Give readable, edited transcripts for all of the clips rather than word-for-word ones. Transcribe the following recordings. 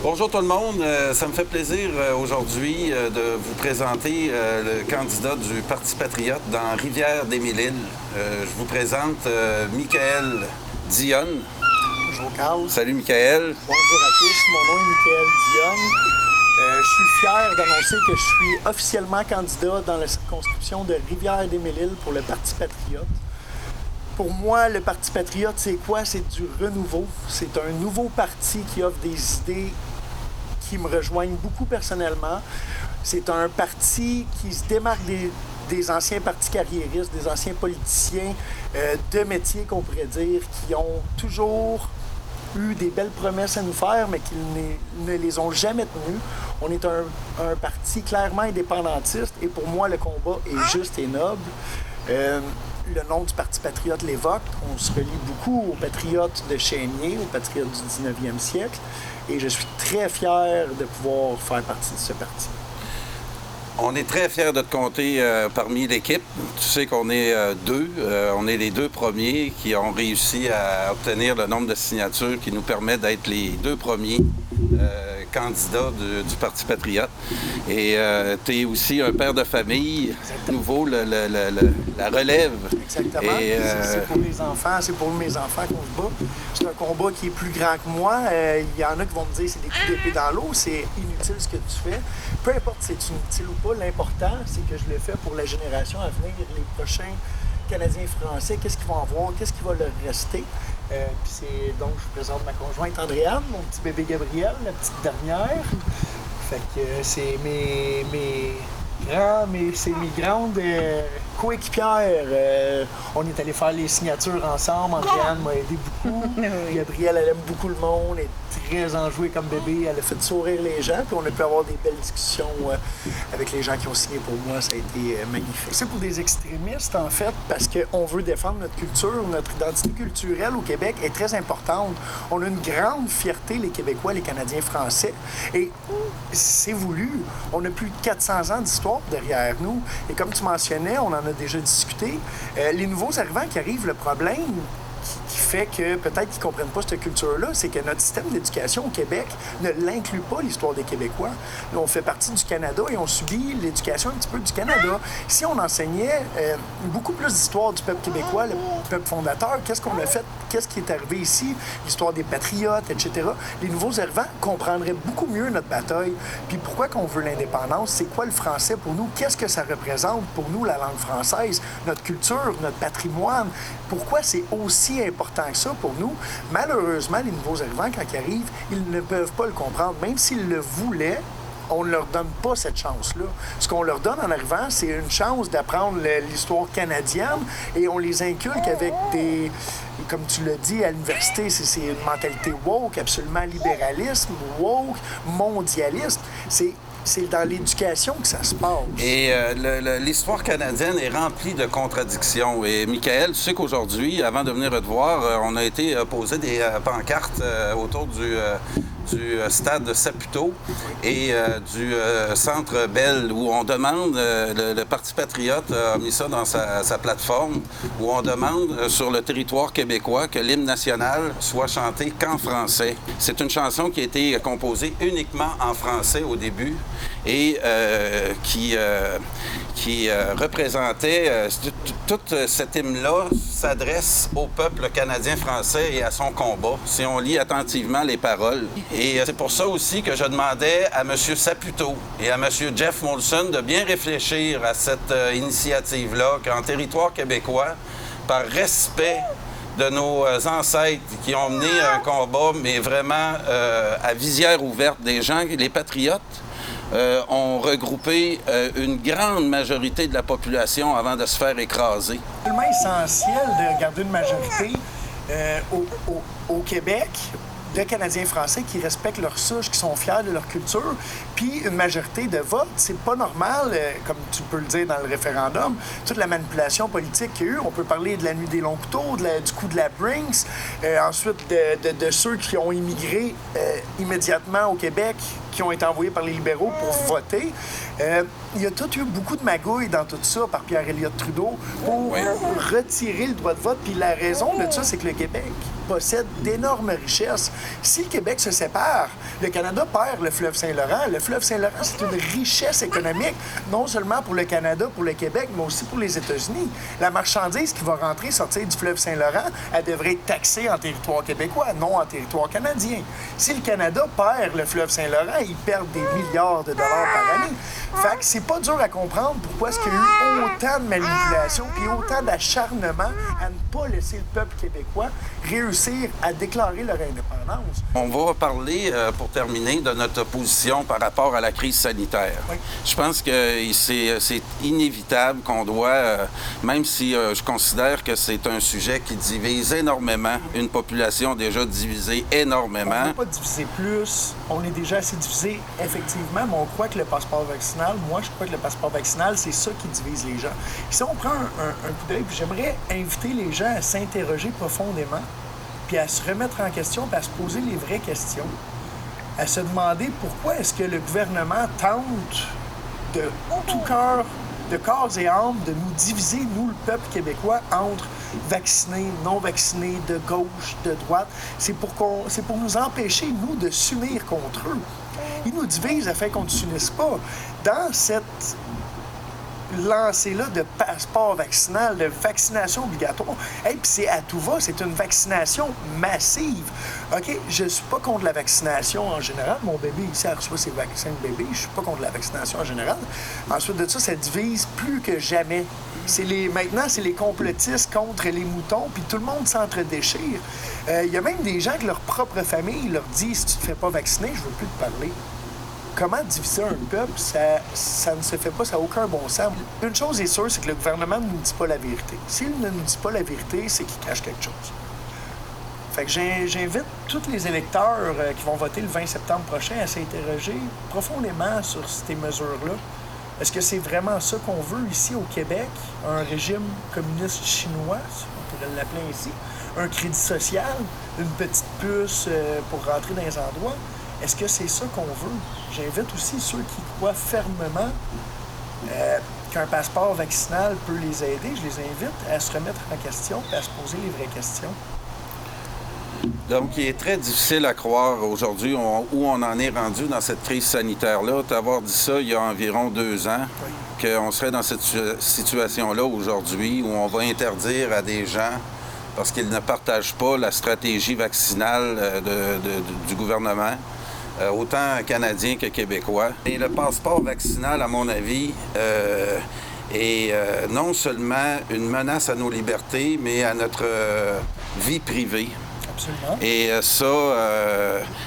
Bonjour tout le monde. Ça me fait plaisir aujourd'hui de vous présenter le candidat du Parti patriote dans Rivière-des-Mille-Îles. Je vous présente Michaël Dionne. Bonjour Carl. Salut Michaël. Bonjour à tous, mon nom est Michaël Dionne. Je suis fier d'annoncer que je suis officiellement candidat dans la circonscription de Rivière-des-Mille-Îles pour le Parti patriote. Pour moi, le Parti patriote, c'est quoi? C'est du renouveau. C'est un nouveau parti qui offre des idées qui me rejoignent beaucoup personnellement. C'est un parti qui se démarque des anciens partis carriéristes, des anciens politiciens de métier, qu'on pourrait dire, qui ont toujours eu des belles promesses à nous faire, mais qui ne les ont jamais tenues. On est un parti clairement indépendantiste et pour moi, le combat est juste et noble. Le nom du Parti patriote l'évoque. On se relie beaucoup aux patriotes de Chénier, aux patriotes du 19e siècle. Et je suis très fier de pouvoir faire partie de ce parti. On est très fiers de te compter parmi l'équipe. Tu sais qu'on est deux. On est les deux premiers qui ont réussi à obtenir le nombre de signatures qui nous permet d'être les deux premiers candidat du Parti patriote. Et tu es aussi un père de famille. Exactement. Nouveau, la relève. Exactement. Et, c'est pour les enfants, c'est pour mes enfants qu'on se bat. C'est un combat qui est plus grand que moi. Il y en a qui vont me dire c'est des coups d'épée dans l'eau, c'est inutile ce que tu fais. Peu importe si c'est inutile ou pas, l'important, c'est que je le fais pour la génération à venir, les prochains Canadiens français, qu'est-ce qu'ils vont avoir, qu'est-ce qui va leur rester. Puis c'est donc, je vous présente ma conjointe Andréane, mon petit bébé Gabriel, la petite dernière. Fait que c'est mes grandes coéquipières. On est allé faire les signatures ensemble. Andréane m'a aidé beaucoup. Gabrielle, elle aime beaucoup le monde, elle est très enjouée comme bébé. Elle a fait sourire les gens. Puis on a pu avoir des belles discussions avec les gens qui ont signé pour moi. Ça a été magnifique. C'est pour des extrémistes, en fait, parce qu'on veut défendre notre culture. Notre identité culturelle au Québec est très importante. On a une grande fierté, les Québécois, les Canadiens français. Et c'est voulu. On a plus de 400 ans d'histoire derrière nous. Et comme tu mentionnais, on en a déjà discuté. Les nouveaux arrivants qui arrivent, le problème qui fait que peut-être qu'ils ne comprennent pas cette culture-là, c'est que notre système d'éducation au Québec ne l'inclut pas, l'histoire des Québécois. Nous, on fait partie du Canada et on subit l'éducation un petit peu du Canada. Si on enseignait beaucoup plus d'histoire du peuple québécois, le peuple fondateur, qu'est-ce qu'on a fait, qu'est-ce qui est arrivé ici, l'histoire des patriotes, etc., les nouveaux arrivants comprendraient beaucoup mieux notre bataille. Puis pourquoi qu'on veut l'indépendance? C'est quoi le français pour nous? Qu'est-ce que ça représente pour nous, la langue française, notre culture, notre patrimoine? Pourquoi c'est aussi important que ça pour nous? Malheureusement, les nouveaux arrivants, quand ils arrivent, ils ne peuvent pas le comprendre. Même s'ils le voulaient, on ne leur donne pas cette chance-là. Ce qu'on leur donne en arrivant, c'est une chance d'apprendre l'histoire canadienne et on les inculque avec des... Comme tu l'as dit, à l'université, c'est une mentalité woke, absolument libéralisme, woke, mondialiste. C'est dans l'éducation que ça se passe. Et l'histoire canadienne est remplie de contradictions. Et Michaël, tu sais qu'aujourd'hui, avant de venir te voir, on a été posé des pancartes autour du stade de Saputo et du Centre Bell, où on demande, le Parti patriote a mis ça dans sa plateforme, où on demande sur le territoire québécois que l'hymne national soit chanté qu'en français. C'est une chanson qui a été composée uniquement en français au début et qui représentait toute cette hymne-là s'adresse au peuple canadien-français et à son combat, si on lit attentivement les paroles. Et c'est pour ça aussi que je demandais à M. Saputo et à M. Jeff Molson de bien réfléchir à cette initiative-là, qu'en territoire québécois, par respect de nos ancêtres qui ont mené un combat, mais vraiment à visière ouverte, des gens, les patriotes, ont regroupé une grande majorité de la population avant de se faire écraser. C'est tellement essentiel de regarder une majorité au Québec de Canadiens français qui respectent leur souche, qui sont fiers de leur culture, puis une majorité de vote. C'est pas normal, comme tu peux le dire dans le référendum, toute la manipulation politique qu'il y a eu. On peut parler de la nuit des longs couteaux, du coup de la Brinks, ensuite de ceux qui ont immigré immédiatement au Québec, qui ont été envoyés par les libéraux pour voter. Il y a eu beaucoup de magouilles dans tout ça par Pierre Elliott Trudeau pour retirer le droit de vote. Puis la raison de ça, c'est que le Québec possède d'énormes richesses. Si le Québec se sépare, le Canada perd le fleuve Saint-Laurent. Le fleuve Saint-Laurent, c'est une richesse économique, non seulement pour le Canada, pour le Québec, mais aussi pour les États-Unis. La marchandise qui va rentrer, sortir du fleuve Saint-Laurent, elle devrait être taxée en territoire québécois, non en territoire canadien. Si le Canada perd le fleuve Saint-Laurent, il perd des milliards de dollars par année. Fait que c'est pas dur à comprendre pourquoi est-ce qu'il y a eu autant de manipulation puis autant d'acharnement à ne pas laisser le peuple québécois réussir à déclarer leur indépendance. On va parler, pour terminer, de notre position par rapport à la crise sanitaire. Oui. Je pense que c'est inévitable qu'on doit, même si je considère que c'est un sujet qui divise énormément, une population déjà divisée énormément. On ne peut pas diviser plus. On est déjà assez divisé, effectivement, mais on croit que le passeport vaccinal, moi, je crois que le passeport vaccinal, c'est ça qui divise les gens. Si on prend un coup d'œil, puis j'aimerais inviter les gens à s'interroger profondément, puis à se remettre en question, puis à se poser les vraies questions, à se demander pourquoi est-ce que le gouvernement tente de tout cœur, de corps et âme, de nous diviser, nous, le peuple québécois, entre vaccinés, non vaccinés, de gauche, de droite. C'est pour nous empêcher, nous, de s'unir contre eux. Ils nous divisent afin qu'on ne s'unisse pas. Dans cette lancée-là de passeport vaccinal, de vaccination obligatoire, puis c'est à tout va, c'est une vaccination massive. OK, je suis pas contre la vaccination en général. Mon bébé ici a reçu ses vaccins de bébé. Je suis pas contre la vaccination en général. Ensuite de ça divise plus que jamais. Maintenant, c'est les complotistes contre les moutons, puis tout le monde s'entre-déchire. Il y a même des gens que leur propre famille leur dit « Si tu te fais pas vacciner, je veux plus te parler ». Comment diviser un peuple, ça ne se fait pas, ça n'a aucun bon sens. Une chose est sûre, c'est que le gouvernement ne nous dit pas la vérité. S'il ne nous dit pas la vérité, c'est qu'il cache quelque chose. Fait que j'invite tous les électeurs qui vont voter le 20 septembre prochain à s'interroger profondément sur ces mesures-là. Est-ce que c'est vraiment ça qu'on veut ici au Québec? Un régime communiste chinois, si on pourrait l'appeler ainsi, un crédit social, une petite puce pour rentrer dans les endroits? Est-ce que c'est ça qu'on veut? J'invite aussi ceux qui croient fermement qu'un passeport vaccinal peut les aider. Je les invite à se remettre en question et à se poser les vraies questions. Donc, il est très difficile à croire aujourd'hui où on en est rendu dans cette crise sanitaire-là. T'avoir dit ça il y a environ 2 ans, oui, qu'on serait dans cette situation-là aujourd'hui où on va interdire à des gens parce qu'ils ne partagent pas la stratégie vaccinale du gouvernement, autant canadien que québécois. Et le passeport vaccinal, à mon avis, est non seulement une menace à nos libertés, mais à notre vie privée. Absolument. Et ça,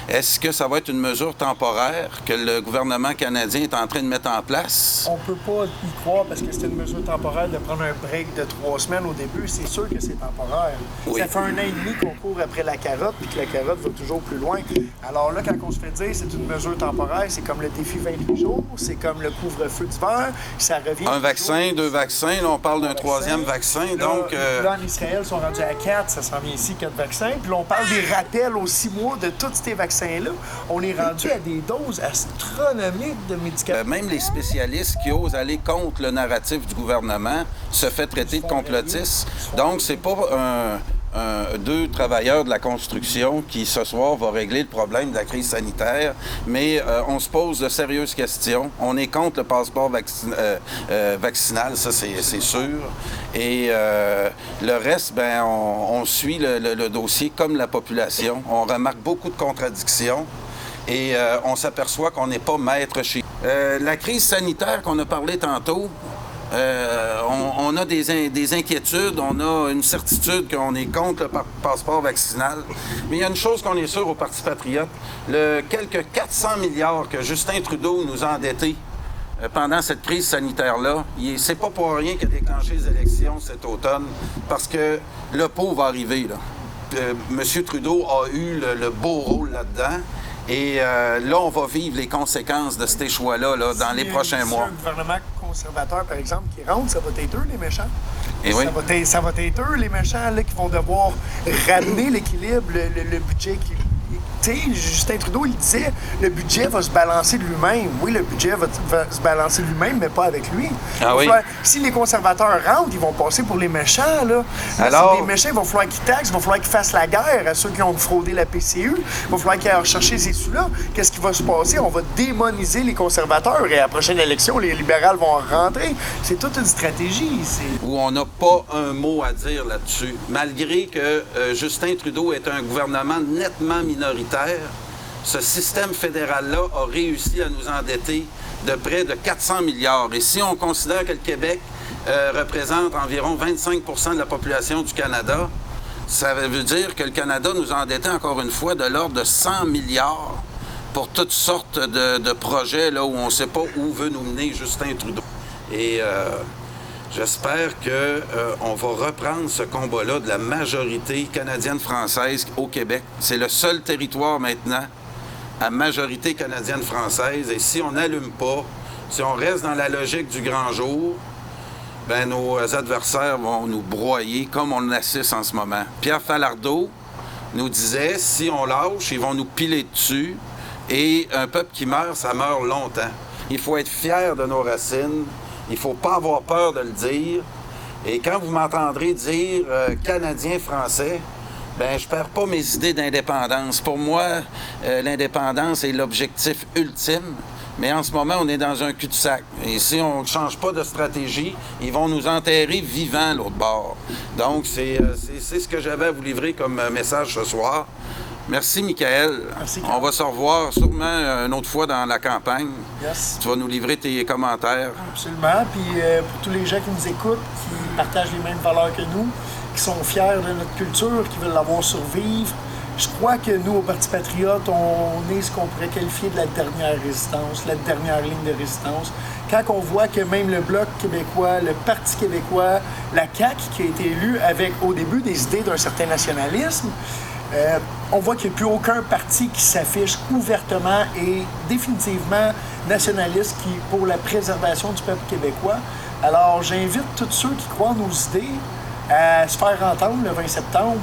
est-ce que ça va être une mesure temporaire que le gouvernement canadien est en train de mettre en place? On peut pas y croire parce que c'est une mesure temporaire de prendre un break de 3 semaines au début. C'est sûr que c'est temporaire. Oui. Ça fait 1 an et demi qu'on court après la carotte puis que la carotte va toujours plus loin. Alors là, quand on se fait dire c'est une mesure temporaire, c'est comme le défi 28 jours, c'est comme le couvre-feu d'hiver, ça revient... Un vaccin, 2 vaccins, là, on parle d'un 3e vaccin, là, donc... Là, en Israël, ils sont rendus à 4, ça s'en vient ici, 4 vaccins. Puis là, on parle des rappels aux 6 mois de tous ces vaccins-là. On est rendu à des doses astronomiques de médicaments. Même les spécialistes qui osent aller contre le narratif du gouvernement se fait traiter de complotistes. Donc, c'est pas 2 travailleurs de la construction qui, ce soir, vont régler le problème de la crise sanitaire, mais on se pose de sérieuses questions. On est contre le passeport vaccinal, ça, c'est sûr. Et le reste, on suit le dossier comme la population. On remarque beaucoup de contradictions et on s'aperçoit qu'on n'est pas maître chez nous. La crise sanitaire qu'on a parlé tantôt, on a des inquiétudes, on a une certitude qu'on est contre le passeport vaccinal. Mais il y a une chose qu'on est sûr au Parti patriote, quelques 400 milliards que Justin Trudeau nous a endettés pendant cette crise sanitaire-là, c'est pas pour rien qu'il a déclenché les élections cet automne, parce que le pot va arriver, là. M. Trudeau a eu le beau rôle là-dedans. Et là, on va vivre les conséquences de ces choix-là dans les prochains mois. Si un gouvernement conservateur, par exemple, qui rentre, ça va être eux, les méchants. Et oui. Ça va être eux, les méchants, là, qui vont devoir ramener l'équilibre, le budget tu sais, Justin Trudeau, il disait, le budget va se balancer de lui-même. Oui, le budget va se balancer de lui-même, mais pas avec lui. Ah oui? Si les conservateurs rentrent, ils vont passer pour les méchants, là. Alors... Si les méchants, il va falloir qu'ils taxent, il va falloir qu'ils fassent la guerre à ceux qui ont fraudé la PCU. Il va falloir qu'ils aillent rechercher ces sous-là. Qu'est-ce qui va se passer? On va démoniser les conservateurs et à la prochaine élection, les libérales vont rentrer. C'est toute une stratégie. Où on n'a pas un mot à dire là-dessus. Malgré que Justin Trudeau est un gouvernement nettement minoritaire, ce système fédéral-là a réussi à nous endetter de près de 400 milliards. Et si on considère que le Québec représente environ 25 % de la population du Canada, ça veut dire que le Canada nous a endettés encore une fois de l'ordre de 100 milliards pour toutes sortes de projets là, où on ne sait pas où veut nous mener Justin Trudeau. Et j'espère qu'on va reprendre ce combat-là de la majorité canadienne-française au Québec. C'est le seul territoire maintenant à majorité canadienne-française. Et si on n'allume pas, si on reste dans la logique du grand jour, ben nos adversaires vont nous broyer comme on assiste en ce moment. Pierre Falardeau nous disait, si on lâche, ils vont nous piler dessus. Et un peuple qui meurt, ça meurt longtemps. Il faut être fier de nos racines. Il ne faut pas avoir peur de le dire. Et quand vous m'entendrez dire Canadien-Français, ben je perds pas mes idées d'indépendance. Pour moi, l'indépendance est l'objectif ultime. Mais en ce moment, on est dans un cul-de-sac. Et si on ne change pas de stratégie, ils vont nous enterrer vivants, l'autre bord. Donc, c'est ce que j'avais à vous livrer comme message ce soir. Merci, Michael. Merci, on va se revoir sûrement une autre fois dans la campagne. Yes. Tu vas nous livrer tes commentaires. Absolument. Puis pour tous les gens qui nous écoutent, qui partagent les mêmes valeurs que nous, qui sont fiers de notre culture, qui veulent la voir survivre, je crois que nous, au Parti patriote, on est ce qu'on pourrait qualifier de la dernière résistance, la dernière ligne de résistance. Quand on voit que même le Bloc québécois, le Parti québécois, la CAQ, qui a été élue avec, au début, des idées d'un certain nationalisme, on voit qu'il n'y a plus aucun parti qui s'affiche ouvertement et définitivement nationaliste pour la préservation du peuple québécois. Alors, j'invite tous ceux qui croient en nos idées à se faire entendre le 20 septembre.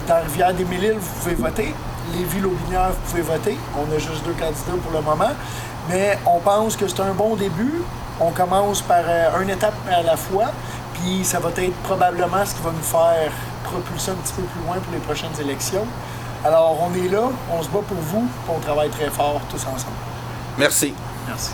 Dans Rivière-des-Mille-Îles, vous pouvez voter. Lévis-Lotbinière, vous pouvez voter. On a juste 2 candidats pour le moment. Mais on pense que c'est un bon début. On commence par une étape à la fois. Puis ça va être probablement ce qui va nous faire propulser un petit peu plus loin pour les prochaines élections. Alors, on est là, on se bat pour vous, puis on travaille très fort tous ensemble. Merci. Merci.